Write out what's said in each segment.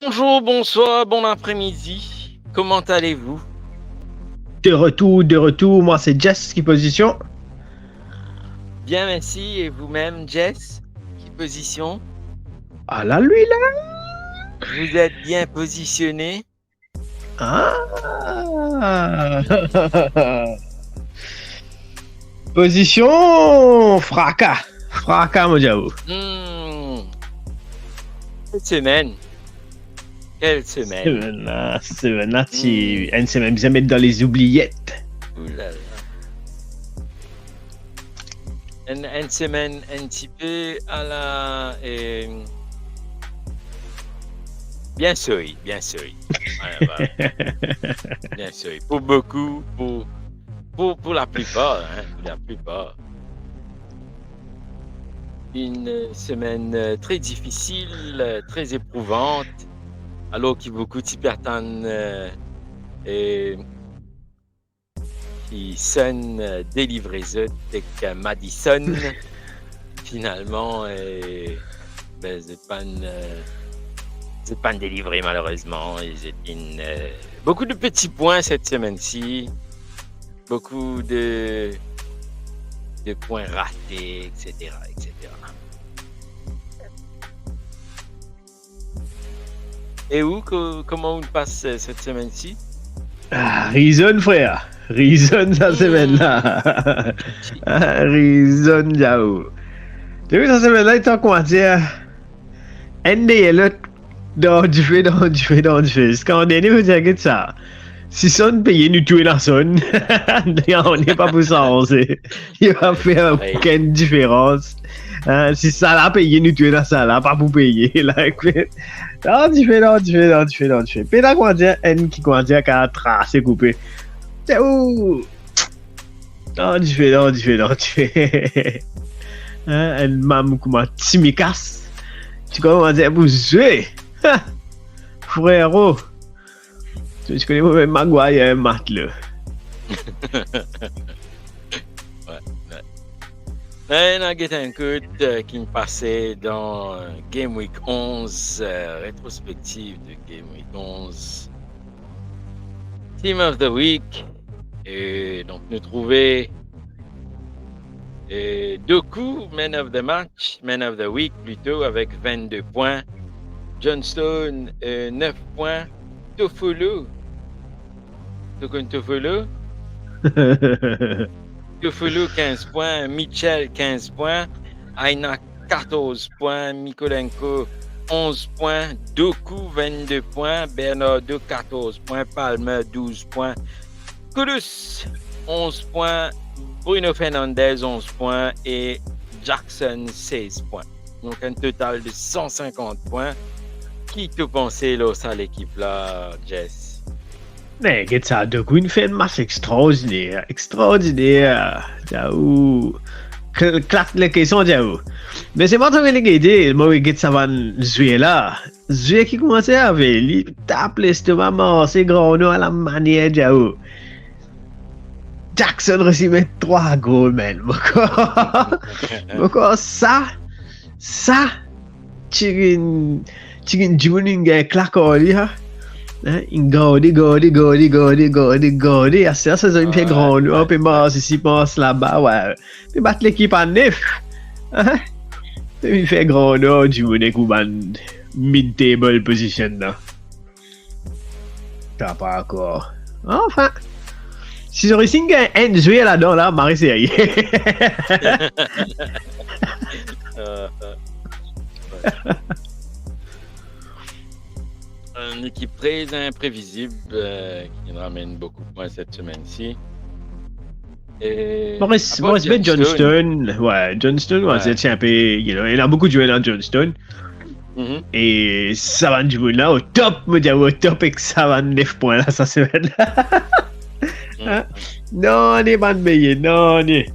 Bonjour, bonsoir, bon après-midi. Comment allez-vous? De retour, moi c'est Jess qui position. Bien, merci. Et vous-même, Jess? Qui position? Ah là, lui là. Vous êtes bien positionné? Ah. Position fracas. Fracas, mon diable. Hmm. Quelle semaine? Quelle semaine? Semaine-là, tu... une semaine bien mettre dans les oubliettes. Ouh là là. Une semaine un petit peu à la... bien sûr, bien sûr. Voilà. Bien sûr. Pour beaucoup, pour la plupart, hein, pour la plupart. Une semaine très difficile, très éprouvante, alors qu'il y a beaucoup de personnes qui sont délivrées avec Madison. Finalement, c'est pas délivré malheureusement. Beaucoup de petits points cette semaine-ci, beaucoup de points ratés, etc., etc. Et comment on passe cette semaine-ci? Reason, frère. Reason, cette semaine-là. Reason, diable. Tu vois, cette semaine-là, il t'a quoi dire? NDL, dans du fait. C'est quand on est venu, vous dire que ça. Si son payé nous tuer la sonne, on n'est pas pour ça, il va faire aucune différence. Si ça l'a payé nous tuer la salle, pas pour payer. Là, non, tu fais. Pédale quoi dire, N qui quoi dire qu'à tracer coupé. C'est où? Non, tu fais. Elle m'a comme un timikas. Tu commences à dire, vous jouez. Frérot. Tu connais même Maguire et Matt là. Ouais. On a un coup qui me passait dans Game Week 11, rétrospective de Game Week 11. Team of the Week. Et donc, nous trouver Doku, Man of the Match, Man of the Week plutôt, avec 22 points. Johnstone, 9 points. Tofolo. Tofolo, 15 points. Mitchell, 15 points. Aina, 14 points. Mikolenko, 11 points. Doku, 22 points. Bernardo, 14 points. Palmer, 12 points. Kudus, 11 points. Bruno Fernandez, 11 points. Et Jackson, 16 points. Donc, un total de 150 points. Qui te pensait là, ça, l'équipe-là, Jess? Mais qu'est-ce ça, de quoi, il fait une match extraordinaire. Diaou. Claque les questions, diaou. Mais c'est pas trop que l'idée, moi, qu'est-ce ça va jouer là. Jouer qui commençait avec, il tape l'estomac, c'est grand à la manière, diaou. Jackson reçu met 3 goals, man. Pourquoi ça, chicken Junior claque au lit, hein? Gaudy. À ça, c'est une fait grand, on peut ici, passe là-bas, ouais. Puis battre l'équipe en neuf. Hein? Il fait grand, Junior, Kuban, mid-table position, là. T'as pas encore. Enfin. Si j'aurais signé un joué là-dedans, là, Marie série. Une équipe très imprévisible qui nous ramène beaucoup de points cette semaine-ci. Maurice Ben Johnston. Ouais, Johnston, ouais, c'est un peu. Il y a beaucoup de joueurs dans Johnston. Mm-hmm. Et Savan du là, au top, me dire au top, et que Savan 9 points là, ça se fait là. Non, on est pas de meilleur, non, on est.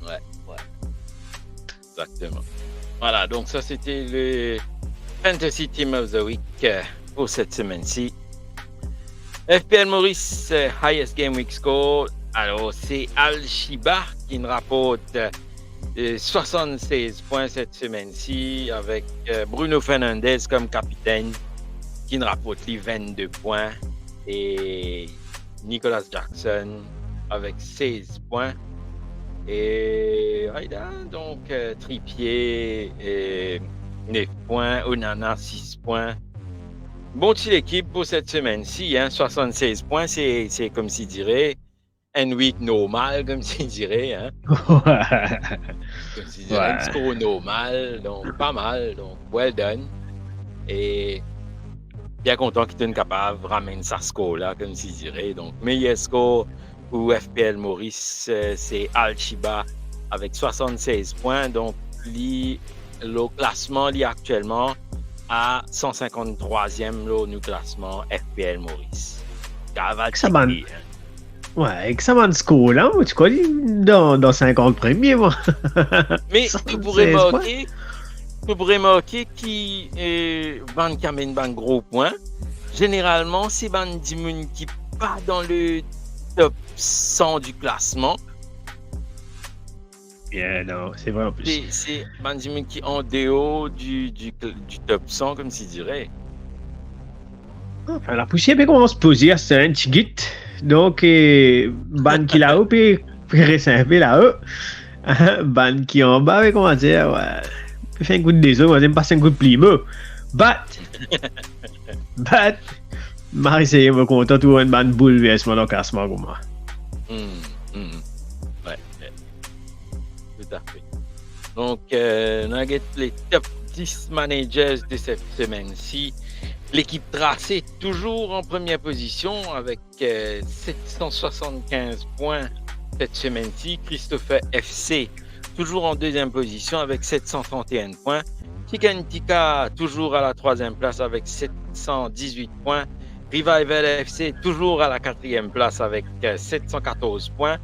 Ouais. Exactement. Voilà, donc ça c'était le Fantasy Team of the Week pour cette semaine-ci. FPL Maurice, Highest Game Week Score. Alors, c'est Al-Shibar qui nous rapporte 76 points cette semaine-ci avec Bruno Fernandes comme capitaine qui ne rapporte les 22 points et Nicholas Jackson avec 16 points et donc Trippier 9 points, Onana 6 points. Bon petite équipe pour cette semaine-ci, 76 points, c'est comme s'il dirait un week normal, comme s'il dirait, comme s'il dirait un score normal, donc pas mal, donc well done. Et bien content qu'il soit capable de ramener sa score là, comme s'il dirait. Donc meilleur score pour FPL Maurice, c'est Al-Chiba avec 76 points, donc le classement actuellement à 153e le classement FPL Maurice. Avec ça man score là, tu connais dans 50 premiers moi. Mais tu pourrais remarquer qui ban qui amène ban gros points. Généralement, c'est ban Dimoun qui pas dans le top 100 du classement. Yeah, non, c'est vrai en plus. C'est Benjamin qui est en dehors du top 100, comme s'il dirait. Enfin, la poussière peut commencer à se poser à ce un petit guide. Donc, ban qui là-haut, puis résimper là-haut. Ban qui en bas, comment dire, ouais. Peut faire un coup de déso, on va me passer un coup de plimo. But, Marie, c'est me content tout un ban bouleversement dans le classement comme moi. Ouais. Tout à fait. Donc, on a les top 10 managers de cette semaine-ci. L'équipe tracée toujours en première position avec 775 points cette semaine-ci. Christopher FC toujours en deuxième position avec 731 points. Chicken Tika toujours à la troisième place avec 718 points. Revival FC toujours à la quatrième place avec 714 points.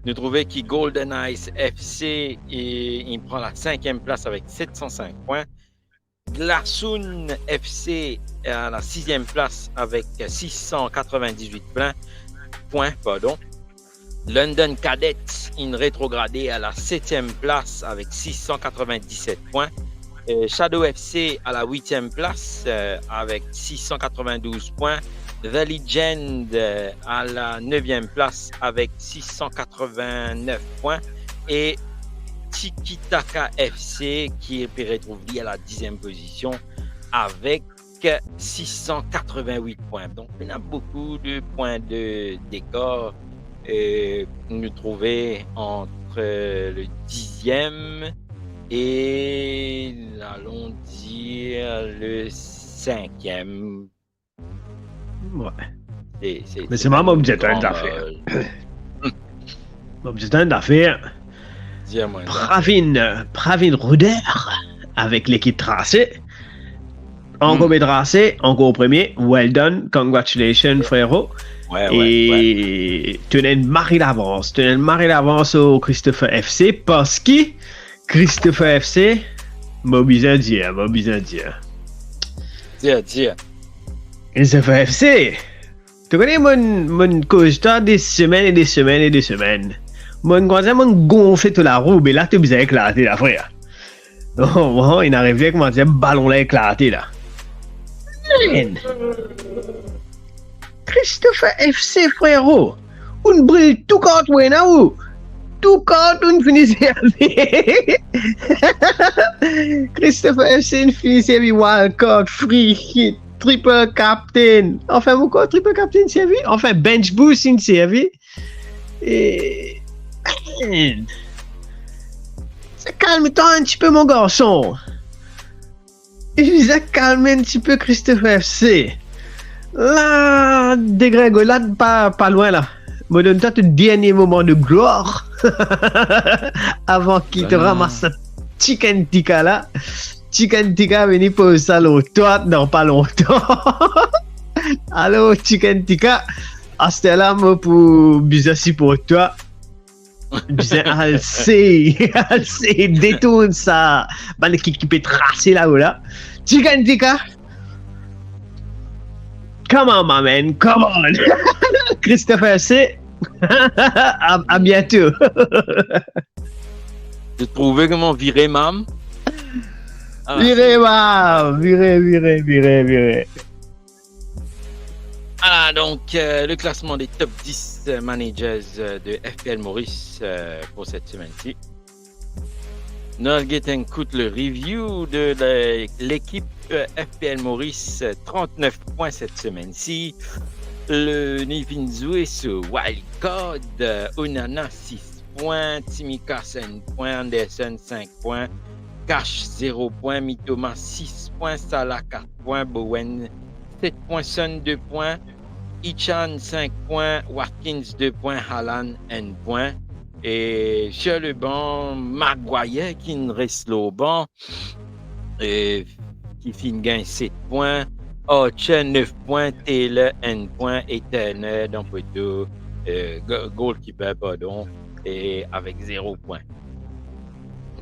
Nous trouvons que Golden Ice FC il prend la cinquième place avec 705 points. Glassoon FC à la sixième place avec 698 points. London Cadets rétrogradé à la septième place avec 697 points. Shadow FC à la huitième place avec 692 points. The Legend à la neuvième place avec 689 points. Et Tiki-Taka FC qui est retrouvé à la 10e position avec 688 points. Donc, il y a beaucoup de points d'écart nous trouver entre le 10e et, allons dire, le 5e. Ouais. Mais c'est vraiment mon objectif d'affaires. Mon objectif d'affaires. Pravin Ruder avec l'équipe tracée. Encore bien tracé, encore premier. Well done, congratulations frérot. Et tenez une marée d'avance au Christopher FC parce que Christopher FC m'a besoin de dire. Christopher FC, tu connais mon constat des semaines. Mon croisé m'a gonflé toute la roue, mais là, tu besoin d'éclater, là, frère. Oh, il n'arrive pas, comment dire, ballon là éclaté, là. Man. Christopher FC, frérot. On brille tout quand on est là, tout quand on finit avec. Christopher FC, on finit avec wildcard, free hit, triple captain. Enfin, pourquoi triple captain, c'est vu? Enfin, bench boost, c'est vu? Et. Calme-toi un petit peu, mon garçon. Je disais calme un petit peu, Christopher FC. Là, dégringolade pas loin là. Me donne-toi ton dernier moment de gloire avant qu'il te ramasse ce chicken tikka là. Chicken tikka venu poser ça l'autre dans pas longtemps. Allô, chicken tikka. Hasta là, moi pour business pour toi. Alcé, détourne ça. Bah, l'équipe qui peut tracer là-haut là. Chicken tikka. Come on, my man, come on. Christopher C. À bientôt. De trouver comment virer Mam. Ah, Virez, mam! Virez. Ah, donc, le classement des top 10 managers de FPL Maurice pour cette semaine-ci. Nous écoute le review de l'équipe FPL Maurice, 39 points cette semaine-ci. Le Nivinzoué sur Wildcard, Onana 6 points, Timika 5 points, Anderson 5 points, Cash 0 points, Mitoma 6 points, Salah 4 points, Bowen 7 points, Son 2 points, Ichan 5 points, Watkins 2 points, Haaland 1 point. Et sur le banc, Maguire qui ne reste au banc, et qui finit gagne 7 points, Archer 9 points, Taylor 1 point, et Turner dans poteau, goalkeeper, pardon, et avec 0 point.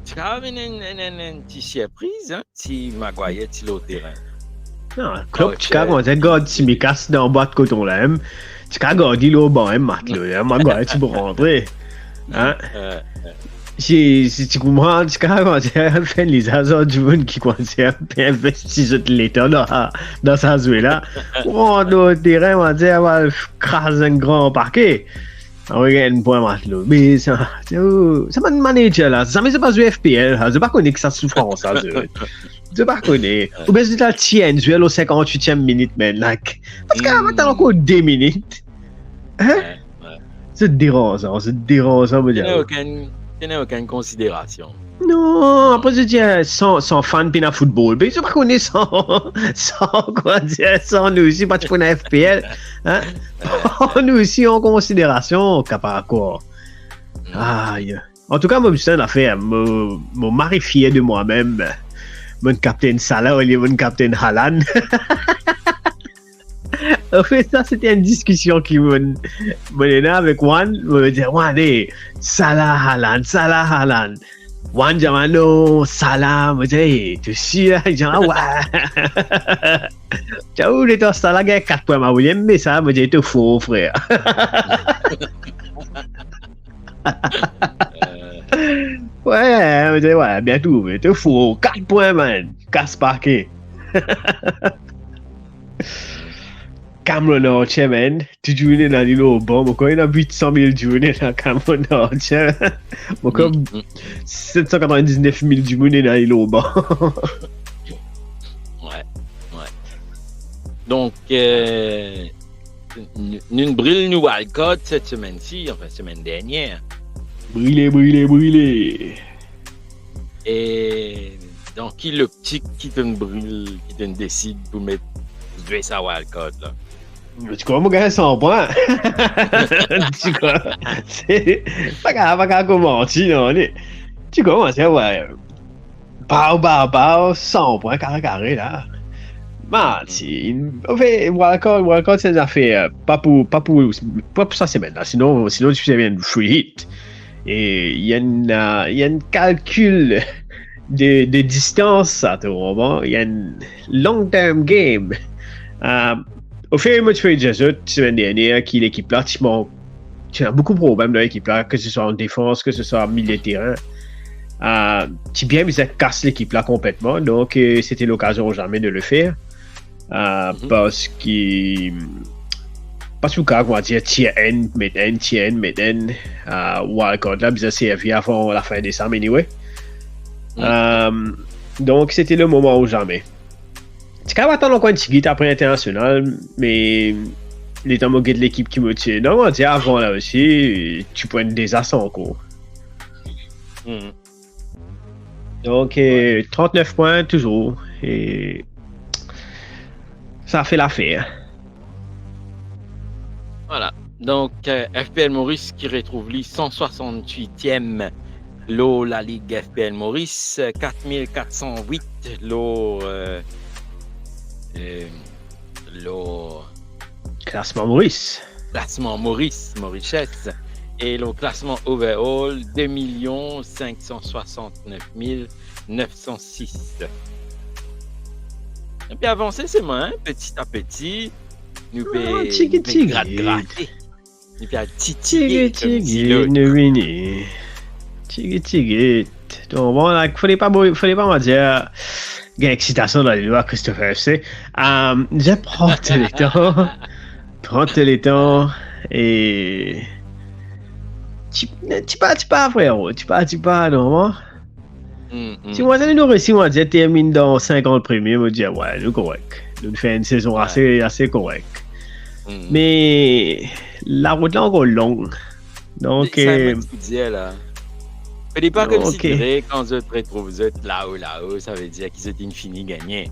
Tu as une petite surprise, hein, si Maguire est au terrain. Non, Klopp, tu as gardé Tsimikas dans le bas de coton là, tu as gardé le banc, Maguire, tu peux rentrer. Hein? Si tu comprends, tu as fait les hasards du monde qui commencent à investir l'état dans sa zone là. On doit au terrain, on va craser un grand parquet. On regarde un point matelot. Mais c'est pas un manager là. Ça, mais c'est pas du FPL. C'est pas qu'on est que ça souffrance. C'est pas qu'on est. Ou bien c'est la tienne, duel au 58e minute, man. Like, parce qu'avant, t'as encore 2 minutes. Hein? C'est dérangeant, me dire. Tu n'as aucune considération. Non, après je dis sans fan pis dans football, mais je pas qu'on est sans quoi dire, sans nous aussi, pas pour la FPL, hein? Nous aussi en considération, capable quoi. Aïe. En tout cas, moi, je l'a fait, mon mari fier de moi-même, mon capitaine Salah, ou mon capitaine Haaland. En fait, ça, c'était une discussion qui menait avec Juan. Je me disais, Juan, Salah Haaland. Juan dit, non, Salah. Je me disais, tu sais, là, il dit, ouais. Ciao, les deux Salah, il y a 4 points, mais ça, je me disais, tu es faux, frère. Ouais, je me disais, ouais, bien trouvé, tu es faux. 4 points, man. Casse parquet. Cameron Archer, man. Tu joues dans le bon. Moi, il y a 800 000 journées dans Cameron Archer. Moi, comme 799 000 journées dans le bon. Ouais. Donc, nous brille nous wildcard cette semaine-ci, enfin, semaine dernière. Brûlé. Et donc, qui le petit qui te brûle, qui te décide pour mettre sa wildcard, là? Tu crois, moi, gars, 100 points. Tu crois? C'est pas grave, comment non? Tu commences à ouais. Bao, 100 points, carré, là. Martin. En fait, wildcard, c'est une affaire. Pas pour sa semaine, là. Sinon, tu sais bien, free hit. Et il y a un calcul de distance, ça, tu vois. Il y a un long-term game. Au fur et à mesure que Jésus, semaine dernière, qui l'équipe là, tu as beaucoup de problèmes dans l'équipe là, que ce soit en défense, que ce soit en milieu de terrain. Tu bien mis à casser l'équipe là complètement, donc c'était l'occasion jamais de le faire. Parce que on va dire TN, wildcard là, bien servi avant la fin décembre, anyway. Donc c'était le moment ou jamais. Tu peux attendre encore une petite après international, mais les temps de l'équipe qui me tient. Non, on dit avant là aussi, tu prends des assauts encore. Donc, 39 points toujours. Et ça fait l'affaire. Voilà. Donc, FPL Maurice qui retrouve lui 168e lot la Ligue FPL Maurice, 4408 lot. Classement Maurice. Mauritius. Et le classement overall, 2 569 906. Et puis avancer, c'est moi, hein, petit à petit. Nous pouvons gratter. Nous pouvons titiller. Tiggy, Donc, bon, là, fallait pas me dire, il y a excitation dans les lois, Christopher FC. Je prends le temps, et, tu pas, frérot, tu pas, non, si moi, nous réussissons à dire, termine dans 50 premiers, me dire, ouais, nous correct. Nous faisons une saison assez correcte. Mais, la route là encore longue. Donc, c'est ce que tu disais, là. Ce pas comme si tu dirais, quand vous retrouvez vous êtes là-haut, ça veut dire qu'ils ont fini gagné.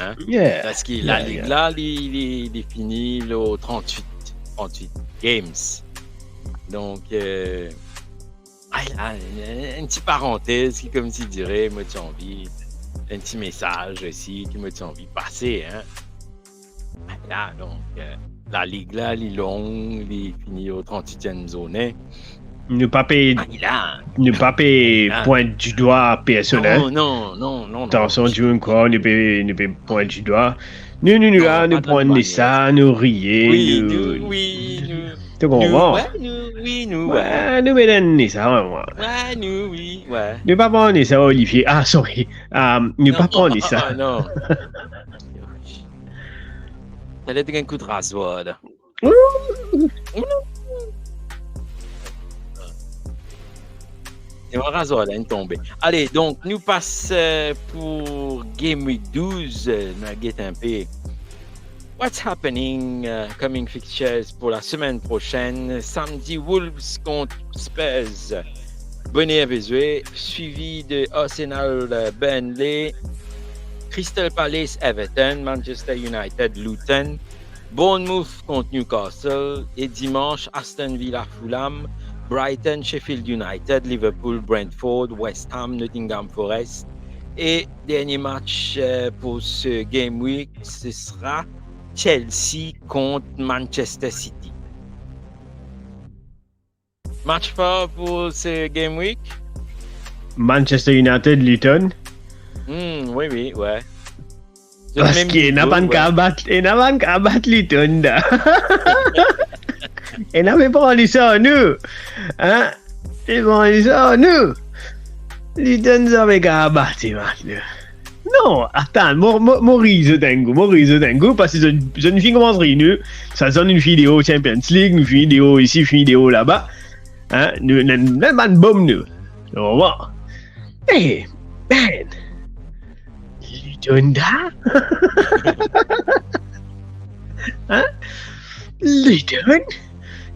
Hein? Yeah. Parce que la ligue là, il est fini au 38 games. Donc, une petite parenthèse qui, comme tu dirais, moi, tu as envie, un petit message aussi qui me tient envie de passer. Hein? Là, donc, la ligue là, elle est longue, il est fini au 38e zone. Ne pas payer point du doigt personnel. Non. Attention, tu veux quoi, ne pas point du doigt. Nous là, nous prenons ça, nous rions. Oui, nous. Tu comprends? Ouais. Nous mettons ça, moi. Ouais, nous, oui, ouais. Ne pas prendre ça, Olivier. Ah, sorry. Ne pas prendre ça. Non. Ça allait être un coup de rasoir, là. C'est un rasoir, là, une tombée. Allez, donc, nous passons pour Game Week 12. Nugget un peu. What's happening? Coming fixtures pour la semaine prochaine. Samedi, Wolves contre Spurs. Bonnet à Bézoué, suivi de Arsenal Burnley. Crystal Palace, Everton, Manchester United, Luton, Bournemouth contre Newcastle et dimanche, Aston Villa, Fulham, Brighton, Sheffield United, Liverpool, Brentford, West Ham, Nottingham Forest et dernier match pour ce Game Week, ce sera Chelsea contre Manchester City. Match fort pour ce Game Week? Manchester United, Luton. Oui, ouais. Parce qu'il n'a pas qu'à battre Luton. Il n'avait pas envie ça, nous. Hein? Il n'a pas envie ça, nous. Luton, ça avait qu'à battre, maintenant. Non, attends, Maurice Dengo, parce que je ne fille commence rien, ça donne une vidéo Champions League, une vidéo ici, une vidéo là-bas. Hein? Nous, pas de bombe, nous. On va voir. Hey, man. Luton, hein? Luton?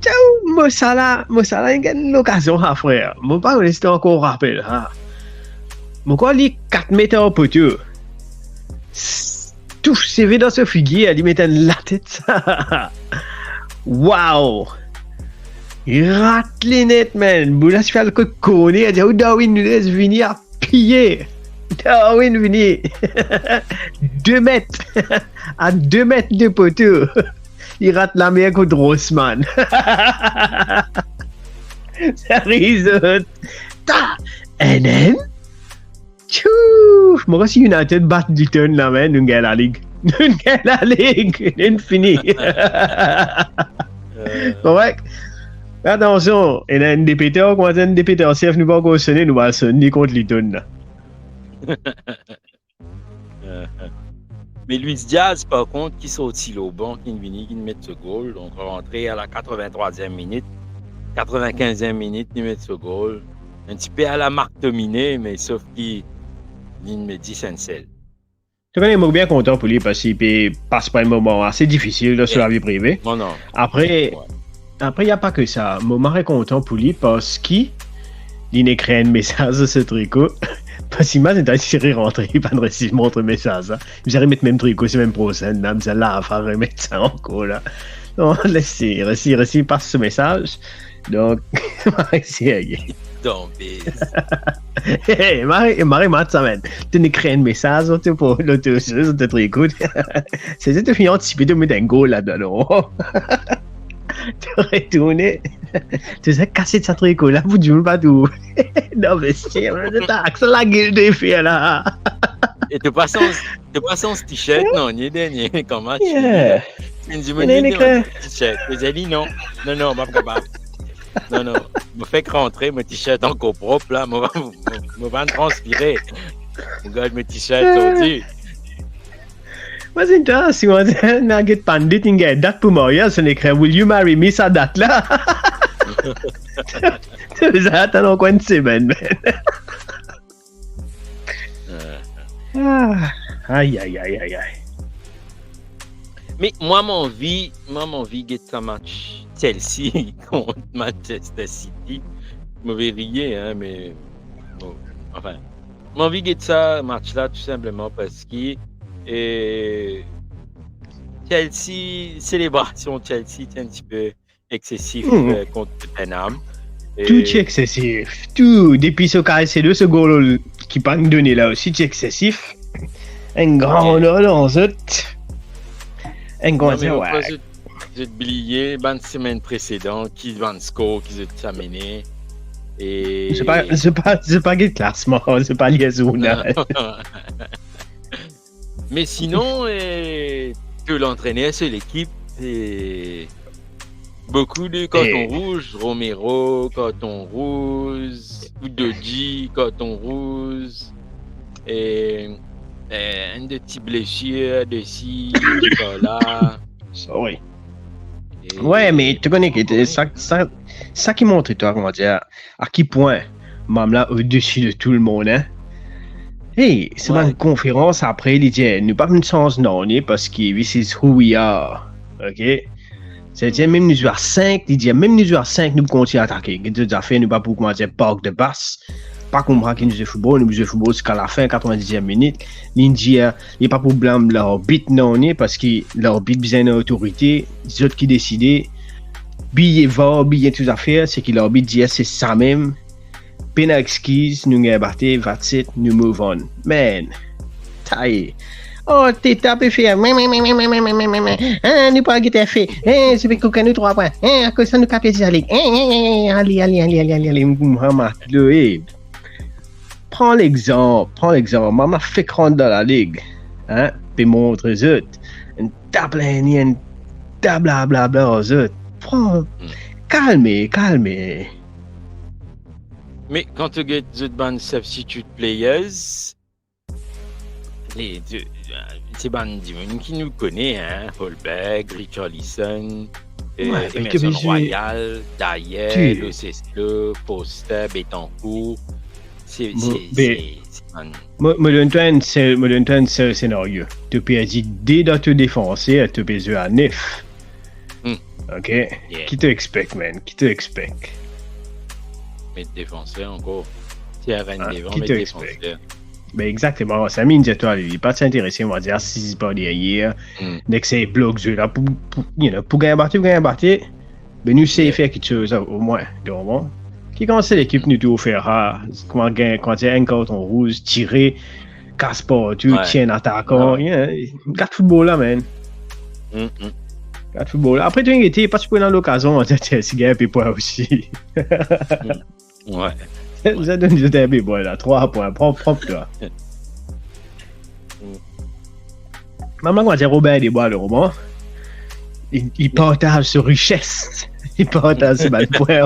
Ciao, Mossala, il y a une occasion à frère. Mon pas rester encore rappel, hein? Mon quoi, il 4 mètres au poteau. Tout CV dans ce figuier, il met la tête, ça. Wow! Il rate les nets, man. Boulas fait le connaît, il dit, oh, Darwin Nunes venir à piller. Darwin venir. 2 mètres. À 2 mètres de poteau. Il rate la meilleure contre Rossman. Ça risotto. Et then, tchou! Moi, si United bat Luton là, man, nous gagnons la ligue. Nous gagnons la ligue. Infini. Correct? Attention, il y a un dépéteur, quand un dépéteur, si nous pas encore sonner, nous allons sonner contre Luton là. Mais Luis Diaz, par contre, qui sortit au banc, qui met ce goal, donc rentré à la 83e minute, 95e minute, il met ce goal. Un petit peu à la marque dominée, mais sauf qu'il me dit sincère. Je suis bien content pour lui parce qu'il passe pas un moment assez difficile là, sur la vie privée. Non. Après, il n'y a pas que ça. Je suis content pour lui parce qu'il écrit un message sur ce tricot. Parce qu'il m'a dit qu'il est rentré, il va me montrer un message. Il va remettre le même tricot, c'est même prochaine. Il va là, faire remettre ça encore là. Non, laissez, passe ce message. Donc, c'est tombé. Hey, Marie, ça mène. Tu écris un message pour l'autosuffisance de tricot. C'est tu finis anticipé de mettre un goal là-dedans. Tu retournes. Tu sais, casser de sa tricot là, vous ne pas tout. Non, mais c'est la gueule des filles là. Et tu passes ce t-shirt, non, ni dernier, comment tu yeah. dis, tu me dis, t-shirt. Tu as dit non, pas capable. Non. Me fait rentrer, mon t-shirt encore propre, là. Me va transpirer. Mon gars, mes t-shirts sont durs. Mas então, si on n'a get pandit, il y a une date pour mariage, on écrit Will you marry me, sa date là? Ça attend dans coin de semaine, man. Aïe. Mais moi, mon vie, get ça match Chelsea contre Manchester City. Je vais rire, hein, mais bon, enfin, mon vie get ça match là tout simplement parce que Chelsea, célébration Chelsea, c'est un petit peu excessif contre Tottenham. Tout est excessif. Tout, depuis ce cas, c'est deux secondes qui pas nous donner là aussi, c'est excessif. Un grand honneur dans cette. Un grand honneur, ouais. J'ai oublié, la semaine précédente, qui va score, qui s'est amené. Et... C'est pas le classement, c'est pas liaison. Mais sinon, que l'entraîneur, c'est l'équipe. Et... Beaucoup de cartons rouges, Romero, carton rouge, Udoji, carton rouge, et un de petits blessures de ci, de là. Oui. Ouais, mais tu connais que ça qui montre, toi, comment dire, à quel point Mamla au-dessus de tout le monde, hein. Hey, c'est dans une conférence après, il dit, nous pas une chance non, parce que this is who we are, ok? C'est-à-dire, même nous jouons à 5, il dit, même nous jouons à 5, nous continuons à attaquer. Nous avons fait, nous pas pour comment dire, parc de basse. Pas comprendre qu'ils nous jouent football, nous jouons football jusqu'à la fin, 90e minute. Il dit, il n'y a pas pour blâmer leur bit non, parce que leur bit besoin d'autorité. Les autres qui décident, billet va, billet tout à faire, c'est que leur bit dit, c'est ça même. Peine excuse, nous avons battu, that's it, nous move on. Man, taille. Oh, t'es tapé fait. Nous pas guetter fait. C'est parce qu'on nous 3 points. À cause ça nous capter la ligue. Allez, Mohamed, prends l'exemple. Maman fait rentrer dans la ligue. Hein, puis montre aux autres. Un blablabla aux autres. Prends, calmez. Mais quand tu get the band substitute players, c'est bande qui nous connaît, hein, Holberg, Richarlison, Emerson Royal, Dyer, Lo Celso, Foster, Betancourt. C'est me donne un scénario. Tu peux dire dès dans te défoncer, tu peux jouer à 9. Ok? Yeah. Qui te expecte, man? Mais défenseur encore. C'est un devant, mais défenseur. Ben exactement, ça mine toi, il n'est pas s'intéresser, on va dire, si c'est pas derrière, dès que c'est bloc jeu là, pour gagner battu, ben nous c'est faire quelque chose au moins, donc qui quand c'est l'équipe nous doit faire, quand il y a un carton rouge, tirer, casse pas, tu tiens attaquant, garde football là, man. Garde football là. Après tu as pas tu dans l'occasion, on dit, tiens, c'est gagné, puis pas aussi. Ouais. Ça donne du début, boy, là. 3 points. Propre, toi. Maman, quand dire Robert Desbois, le roman, il partage sa richesse. Il partage ses points,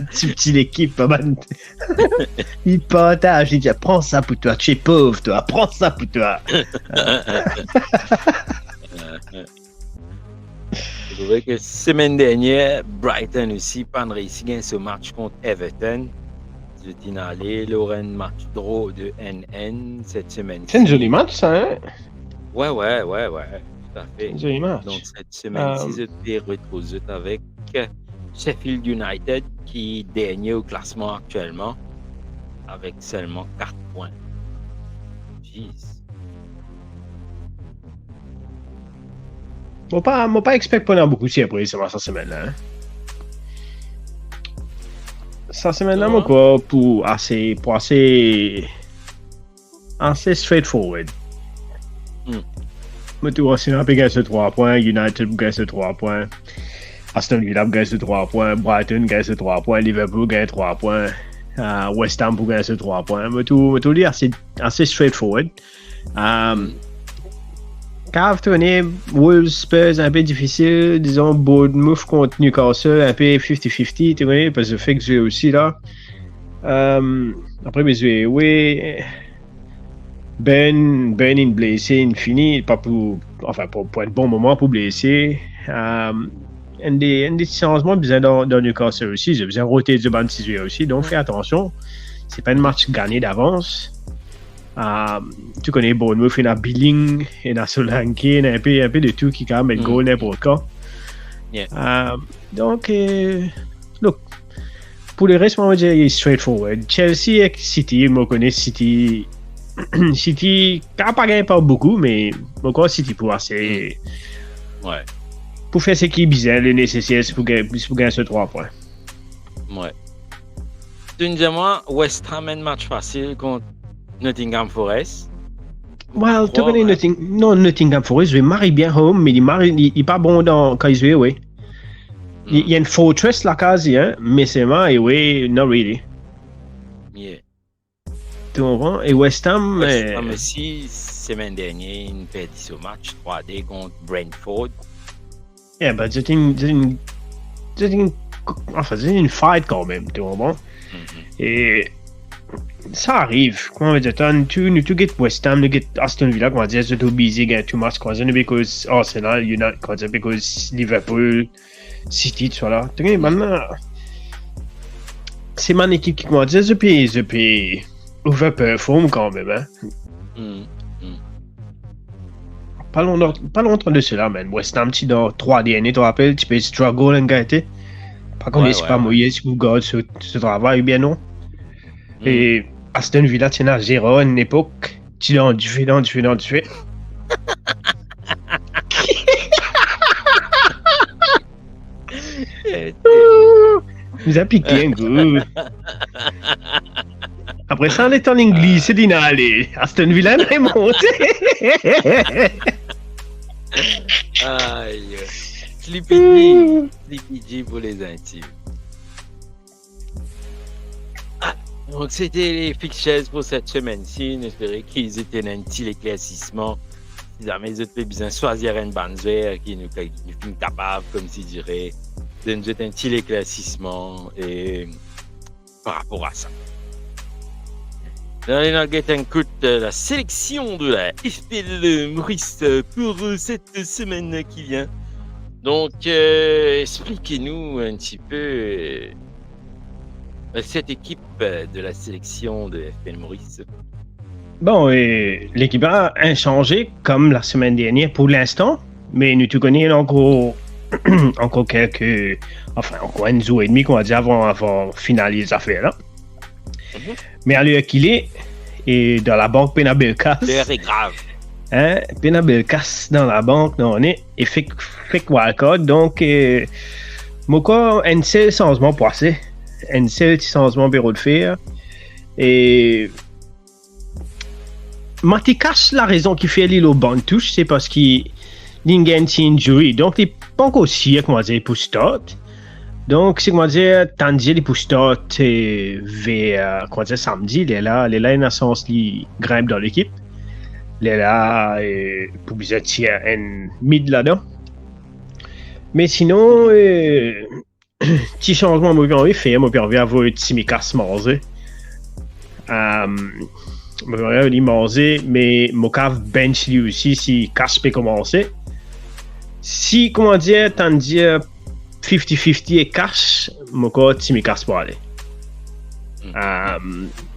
petite équipe. Il partage, il dit, prends ça pour toi, tu es pauvre, toi. Prends ça pour toi. Je trouvais que semaine dernière, Brighton aussi, pas réussi à gagner ce match contre Everton. Le finale, Lorraine match draw de NN cette semaine. C'est un joli match, ça, hein? Ouais, tout à fait. Un joli match. Donc, cette semaine-ci, je vais retrouver avec Sheffield United qui est dernier au classement actuellement avec seulement 4 points. Jeez. Moi pas expect pas beaucoup de surprises cette semaine-là. Hein? Cette semaine-là, moi quoi, pour assez straightforward. Moi tout Arsenal peut gagner ce 3 points, United peut gagner ce 3 points, Aston Villa peut gagner ce 3 points, Brighton gagne ce 3 points, Liverpool gagne 3 points, West Ham peut gagner ce 3 points. Moi tout dit assez straightforward. Quand Cave, tu connais, Wolves, Spurs, un peu difficile. Disons, Bournemouth contre Newcastle, un peu 50-50, tu connais, parce que je fais que j'ai aussi là. Après, mais j'ai, oui. Ben est blessé, infini, pas pour un bon moment pour blesser. Un des changements bizarres dans Newcastle aussi, j'ai besoin de roter du banc de 6 aussi, donc fais attention. C'est pas un match gagné d'avance. Tu connais Bournemouth, il y a Billing, il y a Solanke, il y a un peu de tout qui quand même met goal n'importe quand. Yeah. Donc, look, pour le reste, moi, je dirais straightforward. Chelsea et City, moi, je connais City. City, pas gagné pas beaucoup, mais encore City pour assez. Ouais. Pour faire ce qui est bizarre, le nécessaire, c'est pour gagner ce 3 points. Ouais. Tu me dis, moi, West Ham a un match facile contre Nottingham Forest. Well, tu connais Nottingham Forest, il marie bien home, mais il est pas bon quand il joue, oui. Il y a une fortress la case, hein, mais c'est moi, et oui, not really. Yeah. Tu comprends? Et West Ham. West Ham aussi, semaine dernière, une perdue au match 3D contre Brentford. Yeah, but c'est une fight quand même, tu comprends? Et ça arrive. Comment on va dire, tu get West Ham, tu get Aston Villa, comment dire, c'est too busy, get too much, comment dire, because Arsenal, United, comment dire, because Liverpool, City, tout ça là. Tu vois, maintenant, c'est mon équipe qui, comment dire, je peux overperform quand même, hein. Pas longtemps de cela, man. West Ham, tu dans 3 derniers, tu te rappelles, tu peux struggle en gâter. Par contre, c'est pas mouillé si vous gardez ce travail, bien non. Et Aston Villa, tu as 0 à une époque, tu l'as du fait. Vous avez piqué un coup. Après ça, on est en anglais, c'est d'inaller. Aston Villa est monté. Aïe. Sleepy G pour les intimes. Donc c'était les fixtures pour cette semaine-ci. J'espère qu'ils étaient un petit éclaircissement. Si jamais ils ont besoin de choisir une bande qui nous fait capable, comme si dirait, de nous donner un petit éclaircissement et par rapport à ça. Allez, on écoute la sélection de la FPL Maurice pour cette semaine qui vient. Donc, expliquez-nous un petit peu cette équipe de la sélection de FPL Maurice. Bon, l'équipe a inchangé comme la semaine dernière pour l'instant, mais nous te connaissons encore quelques, encore une jour et demi qu'on va dire avant finaliser les affaires là. Mais à l'heure qu'il est, et dans la banque Penabelkas. L'heure est grave. Hein, Penabelkas dans la banque, non, on est, et fait wildcard, donc, mon corps, un seul changement passé, un seul changement bureau de faire, et, Matikash, la raison qui fait l'île au banc touche, c'est parce qu'il y a une injury, donc, il n'est pas encore si, comment dire, pour start. Donc, c'est comment dire, tandis qu'il pour start vers, comment dire, samedi, il est là, il a un sens, il grimpe dans l'équipe. Il est là, pour bien tirer un mid là-dedans. Mais sinon, petit changement, moi, j'ai envie de faire, moi, j'ai envie d'avoir Tsimikas manger. Moi, j'ai envie de manger, mais mon cave bench lui aussi, si Cash peut commencer. Si, comment dire, tandis 50-50 et cash, mon corps, Tsimikas pour aller.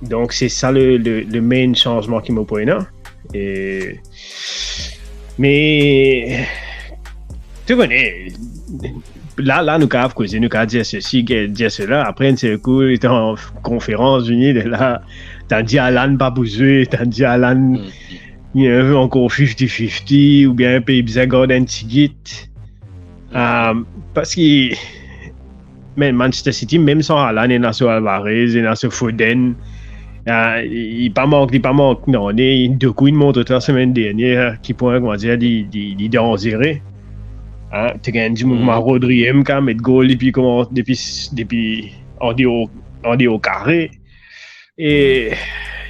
Donc, c'est ça le main changement qui m'a pris là. Mais, tu connais, là, nous avons causé, nous avons dit ceci, dire cela. Après, c'est coup, il était en conférence unie, là, t'as dit Alan pas bougé, t'as dit Alan, il y a encore 50-50, ou bien un pays bizarre, Gordon Tigit. Parce que Manchester City, même sans Alan, il y a sur Alvarez, il y a sur Foden, il pas manque, non, on est deux coups, il montre la semaine dernière, qui pourrait, comment dire, il dangerer. Tu gagnes du mouvement Rodri, quand mettre goal, et puis comment, depuis, on dit au carré. Et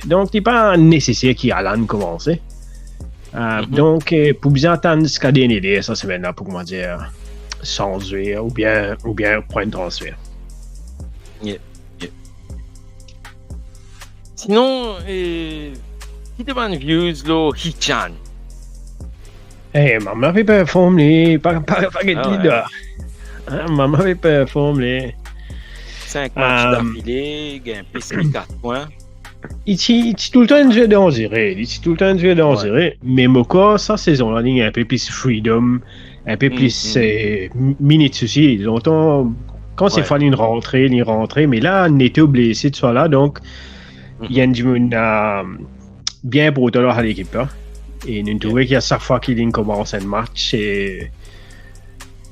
donc, c'est pas nécessaire qu'Alan commence. Donc, pour bien attendre jusqu'à dernier délai, ça c'est maintenant pour comment dire, changer ou bien prendre transfert. Sinon, qui demande views, là, Hichan? Maman avait performé, pas leader. Ouais. Maman avait performé. 5 matchs d'affilée, gain plus 4 points. Il est tout le temps un jeu dangereux. Mais Moko, sa saison, là, il y a un peu plus freedom, un peu plus minutes aussi. Longtemps, quand c'est fallu il rentrait. Mais là, on était blessé de ça là, donc il y a bien pour autant à l'équipe là. Et nous trouvons qu'il y a chaque fois qu'il commence un match,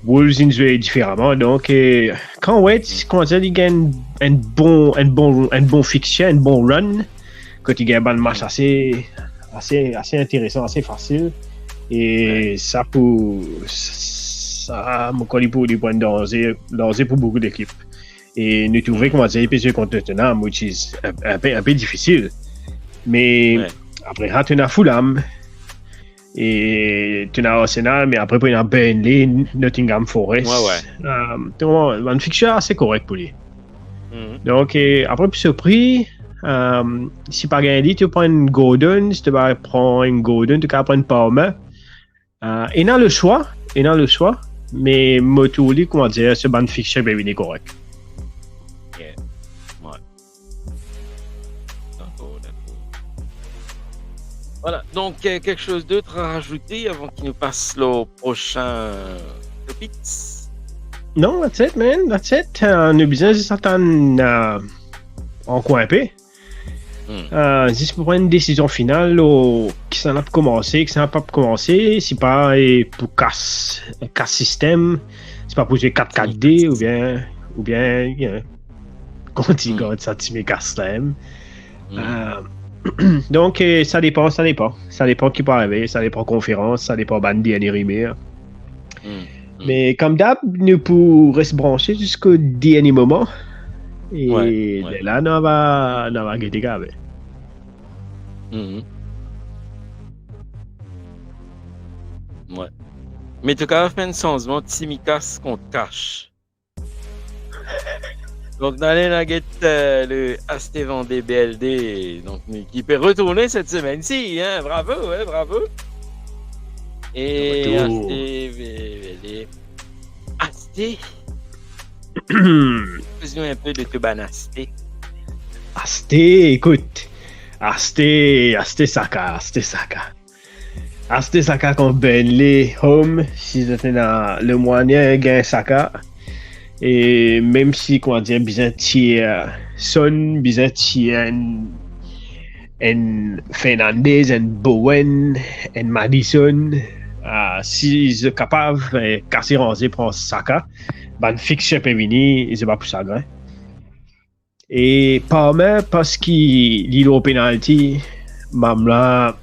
Wolves ils jouent différemment. Donc, quand il gagne un bon fixture, un bon run, quand il gagne un match assez intéressant, assez facile, et ça me connaît pour des points de danger pour beaucoup d'équipes. Et nous trouvons il peut jouer contre Tottenham, which is un peu difficile. Mais après, tu as Fulham. Et tu as Arsenal, mais après, il y a Burnley, Nottingham Forest. Donc, une fixture assez correcte pour lui. Donc, après, pour ce prix, si pas gagné, tu prends une Gordon, si tu vas prendre une Gordon, tu vas prendre Palmer. Il y a le choix, mais Motouli, comment dire, ce ban fixture est correct. Voilà, donc quelque chose d'autre à rajouter avant qu'il nous passe le prochain topic? Non, that's it, man. That's it. On a besoin de s'attendre en coin épais. Juste pour prendre une décision finale, qui ça n'a pas commencé, c'est pas pour casse système, c'est pas pour jouer 4-4-D ou bien, continue ça tu casse système. Donc, ça dépend. Ça dépend qui peut arriver, ça dépend conférence, ça dépend bandit et Rimir. Mais comme d'hab, nous pourrons se brancher jusqu'au dernier moment. Et là, on va guetter grave. Ouais. Mais tu as fait un changement de Tsimikas contre Cash. Donc, dans les nuggets, le Astévan DBLD, donc, qui peut retourner cette semaine-ci, hein, bravo. Et Asté. Faisons un peu de Tubanasté. Asté, écoute. Asté Saka. Asté Saka contre Burnley, home, si c'était dans le moyen gain Saka. Et même si, comment dire, bien Son, bien en Fernandez, en Bowen, en Madison, si ils sont capables de casser ranger pour Saka, ben fixture peut venir, ils ne sont pas pour ça, hein. Et Palmer, parce qu'il est au penalty, même là,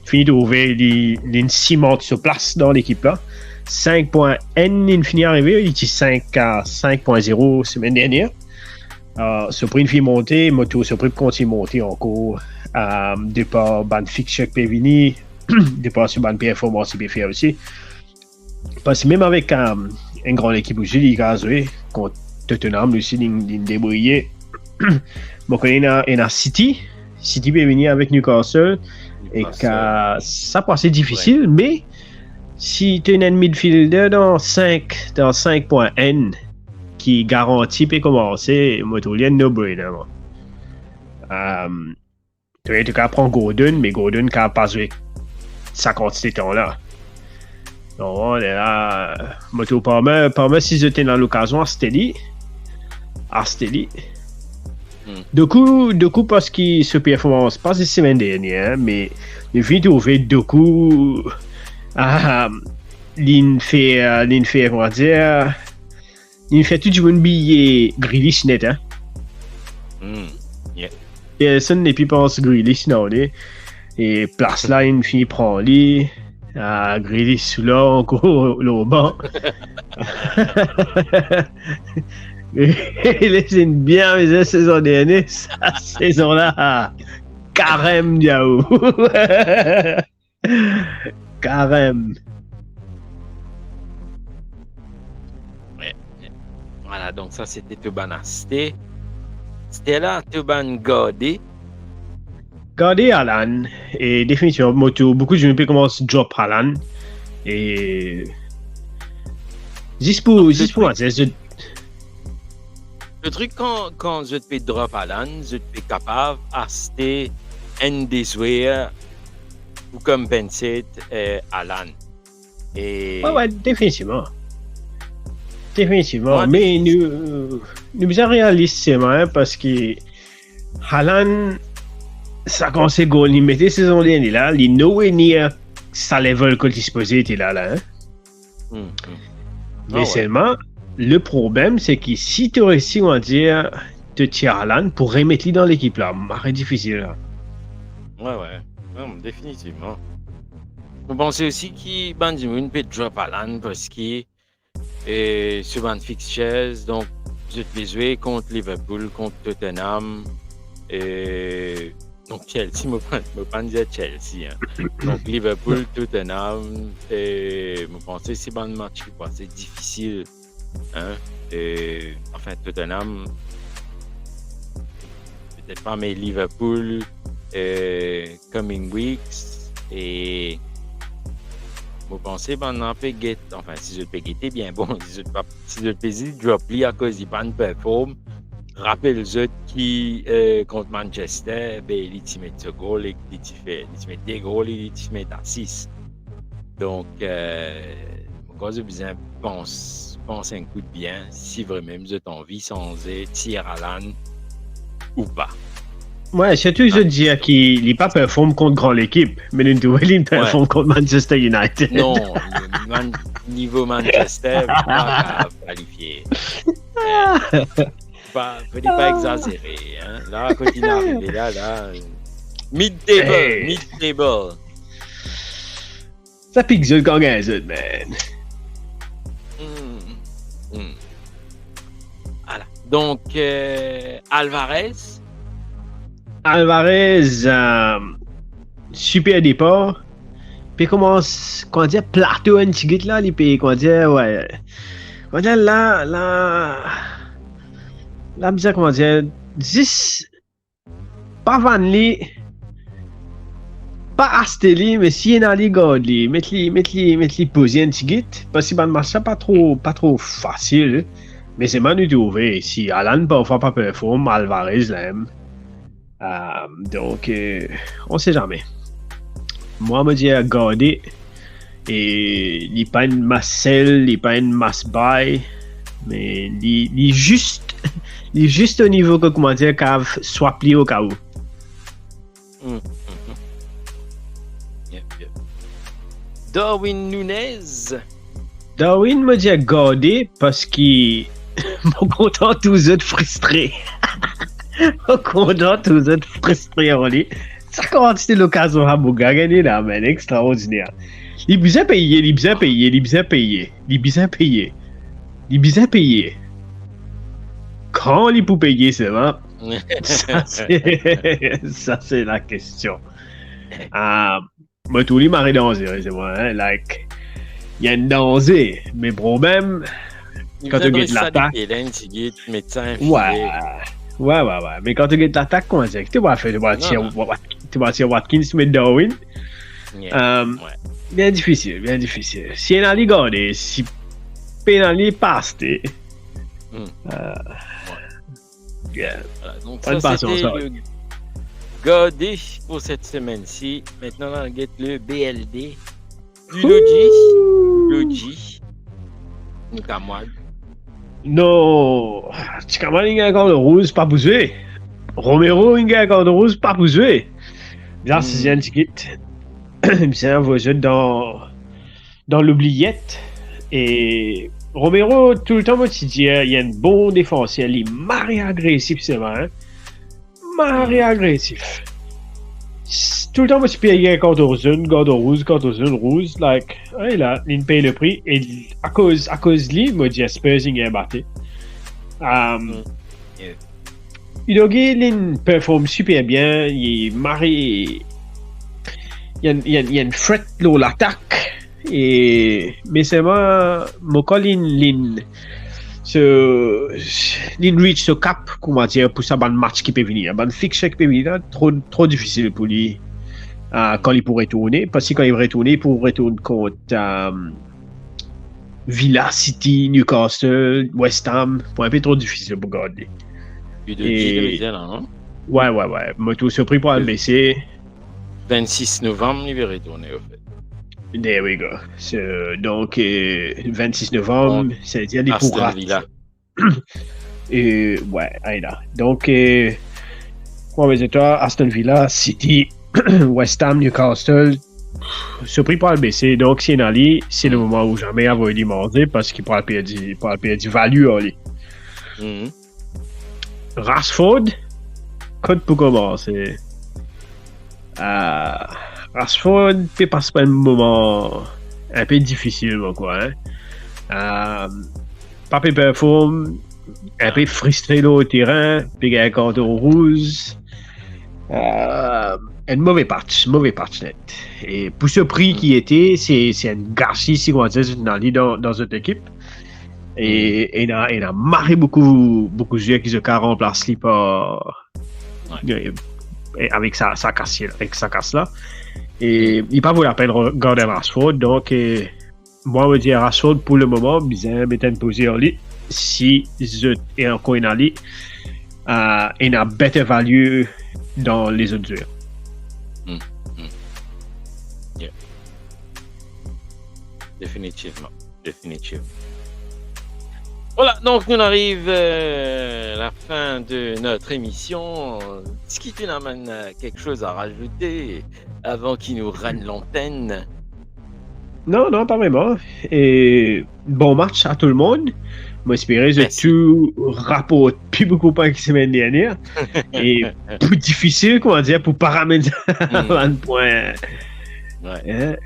finit de trouver une cimente sur place dans l'équipe là. 5.N, il finit arrivé, il était 5 à 5.0 semaine dernière. Surpris une fille montée, moto surpris continue monter encore. Départ ban fixture peut venir, départ sur ban performance il peut faire aussi. Parce que même avec une grande équipe aujourd'hui, il a joué contre Tottenham aussi, il débrouillé. Donc il y a City peut venir avec Newcastle et que ça passe difficile, mais si tu as un midfielder dans 5.N qui garantit peut commencer, moi tu as no-brainer. Tu as prendre Gordon, mais Gordon n'a pas joué sa quantité de temps là. Donc on est là, moto Palmer si j'étais dans l'occasion à Steli. De coup parce qu'il se performance pas cette semaine dernière, mais il vient trouver de coup. Il fait comment dire, il fait tout du monde billet Grealish net, hein. Personne n'est plus pense Grealish non, et place là il finit prend lui, Grealish sous là encore le banc. Il est une bien mais cette saison dernière, cette saison là, carême diao. Carême. Voilà, donc ça, c'était Tuban Asté. C'était là, Tuban Gardé. Gardez Alan. Et définitivement, beaucoup de gens commencent à drop Alan. Et. Juste pour moi, c'est. Le truc, quand je te fais drop Alan, je te fais capable d'acheter un des joueurs pour compenser Alan. Et... Ouais, définitivement. Définitivement. Ouais, Mais nous sommes réalistes, c'est vrai, parce que Alan, ça commence à goal, il mettait saison dernière là, il nowhere near sa level quand il se posait, était là. Mais seulement, le problème, c'est que si tu réussis, on va dire, de tirer Alan pour remettre lui dans l'équipe là, c'est difficile là. Ouais. Non, définitivement. Je pense aussi que Bandimoun peut drop Alan parce que sur une fixtures, donc je vais jouer contre Liverpool, contre Tottenham, donc Chelsea, je pas dire Chelsea. Hein. Donc Liverpool, Tottenham, je pense que c'est un match qui est difficile. Hein. Enfin, Tottenham, peut-être pas, mais Liverpool, coming weeks, et vous pensez qu'on peut get, enfin, si je peux guetter bien bon, si je peux drop lui à cause du ban perform, rappelle les qui contre Manchester, ben, il met ce goal, il met des goals, il met à 6. Donc, quand j'ai besoin, pense un coup de bien, si vraiment vous êtes envie sans tirer à l'âne ou pas. Ouais, surtout je dis qu'il n'est pas performe contre grande équipe, mais il performe contre Manchester United. Non, niveau Manchester, pas qualifié. Faut pas exagérer. Hein. Là, quand il est arrivé là, mid-table. Ça pique le quand même, man. Voilà. Donc, Alvarez, super départ. Puis commence, comment dire, plateau un petit là, il peut, comment dire, ouais. Comment dire, là, bizarre, comment dire, 10, pas Vanley, pas Asteli, mais si il y a les gars, mettre les poser un petit parce que le match pas trop facile, mais c'est mal du tout ouvert. Si Alan parfois pas performe, Alvarez l'aime. Donc, on sait jamais. Moi, je me dis à garder. Et il n'est pas une masse sell, il n'est pas une masse buy. Mais il est juste au niveau que, comment dire, cave soit plié au cas où. Yep. Darwin Nunez. Darwin me dit à garder parce qu'il mon content tous êtes frustrés. Mon content tous êtes frustrés en lui. Ça commence c'était l'occasion à Bouga gagner là, man, extraordinaire. Il bien payé. Quand il peut payer, c'est vrai. Ça c'est la question. Moi tout lui m'a danger, c'est moi, hein, like il y a un danger, mais problème quand tu gagnes l'attaque. Ouais, mais quand tu gagnes l'attaque, comment dire, tu vas tirer Watkins mais Darwin. Bien difficile. Si il y a une ligue, si pénali passe, donc ça c'était le Gardé pour cette semaine-ci. Maintenant on get le BLD du Logi. Nkamwag. Non, Tikamal il y a encore de rouge pas bougé. Romero il y a encore de rouge pas bougé. Bien c'est un ticket. Bien vous êtes dans l'oubliette et Romero tout le temps moi tu dis il y a un bon défenseur, il est marré agressif c'est vrai. Marré agressif. Tout le temps moi tu payes un carte rouge, like il a il paye le prix et à cause lui moi dis Spurs il a battu. Il performe super bien, il est marré. Il il y a une fret là l'attaque mais c'est moi lin reach ce cap comment dire pour ça ban match qui peut venir ban fixture qui peut venir trop difficile pour lui quand il pourrait retourner parce que quand il va retourner il pourrait retourner contre Villa, City, Newcastle, West Ham pour un peu trop difficile pour garder ouais moi tout surpris pour le baisser 26 novembre il va retourner au fait. There we go. Donc, 26 novembre, c'est-à-dire les pour Villa. ouais, là. Donc, on va dire toi, Aston Villa, City, West Ham, Newcastle, surpris par le baisser. Donc, si Ali, c'est le moment où jamais avoir lui morder parce qu'il pourra perdre du value en lui. Rashford, code pour commencer. Rashford peut passer par un moment un peu difficile, quoi. Pas peu performe, un peu frustré là au terrain, puis il y a un carton rouge. Un mauvais patch net. Et pour ce prix qui était, c'est un gâchis si on dit dans cette équipe. Et il a marré beaucoup de joueurs qui se remplacent par avec sa casse là. Et il pas vaut la peine de garder Rashford. Donc, moi, je veux dire Rashford pour le moment, bien mettre une position en lit. Si je est encore en lit, il a better value dans les autres joueurs. Yeah. Définitivement. Voilà, donc nous arrive à la fin de notre émission. Est-ce qu'il y a quelque chose à rajouter avant qu'il nous renne l'antenne? Non, pas vraiment. Et bon match à tout le monde. Moi, j'espère que tout rapporte plus beaucoup pas que la semaine dernière. Et plus difficile, comment dire, pour paramétrer un point. Ouais.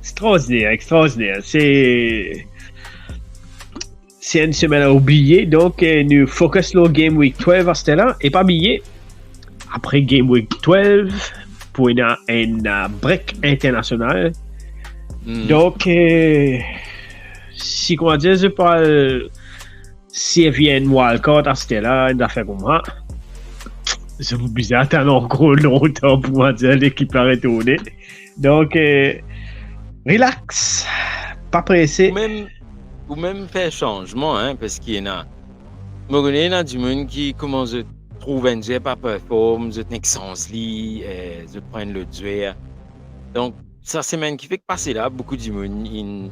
Extraordinaire. C'est une semaine à oublier, donc nous focus sur Game Week 12 à ce là et pas oublier après Game Week 12 pour un break international. Donc si comment dire je parle si il vient wildcard à ce là une affaire comme ça je vous obligé à attendre encore longtemps pour dire l'équipe a retourné. Donc relax, pas pressé. Ou même faire changement, hein, parce qu'il y en a. Il y a du monde qui commence à trouver un jeu pas performe, je n'ai que sens li, je prends le joueur. Donc, ça semaine qui fait que passer là, beaucoup de monde in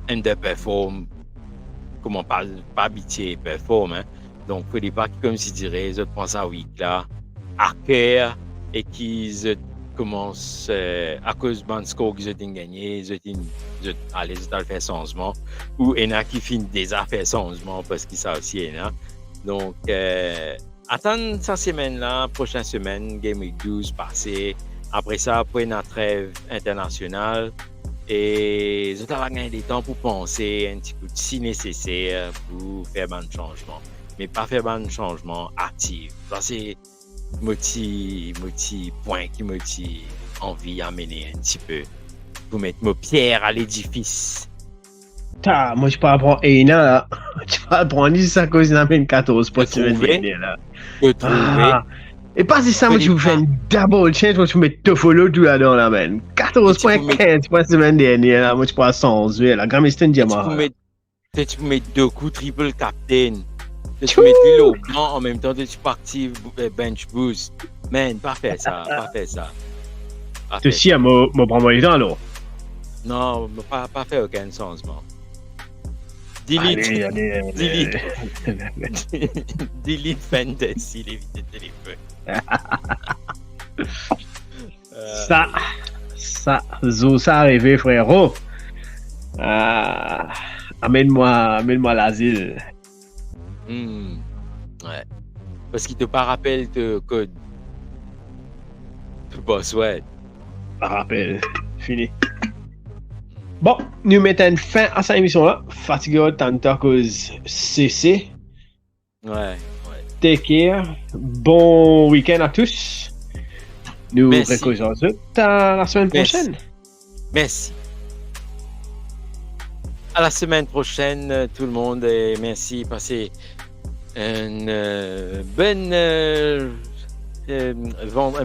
underperform, comment pas habitué perform, hein. Donc, il faut pas comme si dirais, je prends ça week là, Arker, et qui commence à cause de score que j'ai gagné, j'ai fait changement ou il y en a qui finissent déjà fait changement parce qu'ils savent aussi là. Donc attendre cette semaine là, prochaine semaine Game Week 12 passé, après ça après une trêve internationale et je vais gagner des temps pour penser un petit coup si nécessaire pour faire un changement, mais pas faire un changement actif. Ça c'est moti point qui moti envie d'amener un petit peu pour mettre mes pierres à l'édifice. Moi je peux apprendre Eina là. Tu peux apprendre ça cause d'amène 14 pour te mettre là. Et pas si ça moi je vous fais une double change moi je mets deux follow tout là dans la main. 14.15 pour la semaine dernière là moi je prends 100 la gamme est un diamant. Tu peux mettre deux coups triple captain. Tu mets le blanc en même temps que tu partis bench boost. Man, pas fait ça. Tu sais, moi prends les temps là. Non, pas fait aucun changement. Delete Fantasy, l'éviter téléphone. Ça arrivé frérot. Amène-moi l'asile. Ouais. Parce qu'il te pas rappelle te code. Boss, ouais. Pas rappel. Fini. Bon, nous mettons une fin à cette émission-là. Fatigué tant à cause CC. Ouais. Take care. Bon week-end à tous. Nous Merci. récollons tout à la semaine Merci. prochaine. Merci. À la semaine prochaine, tout le monde, et merci. Passez une bonne, un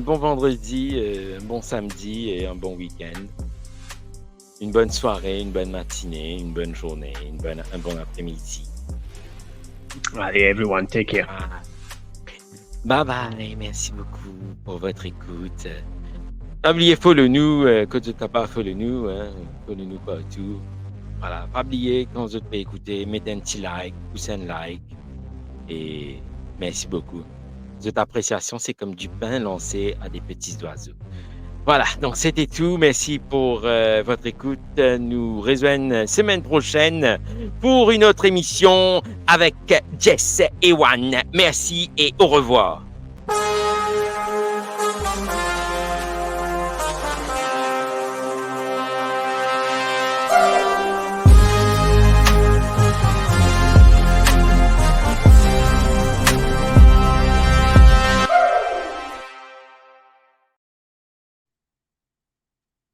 bon vendredi, un bon samedi et un bon week-end. Une bonne soirée, une bonne matinée, une bonne journée, un bon après-midi. Allez, everyone, take care. Bye bye, merci beaucoup pour votre écoute. N'oubliez, follow-nous, quand vous n'êtes pas follow-nous, hein, follow-nous partout. Voilà, pas oublier, quand vous êtes écouter, mettez un petit like, poussez un like. Et merci beaucoup. Votre appréciation, c'est comme du pain lancé à des petits oiseaux. Voilà, donc c'était tout. Merci pour votre écoute. Nous rejoignons semaine prochaine pour une autre émission avec Jess et Juan. Merci et au revoir.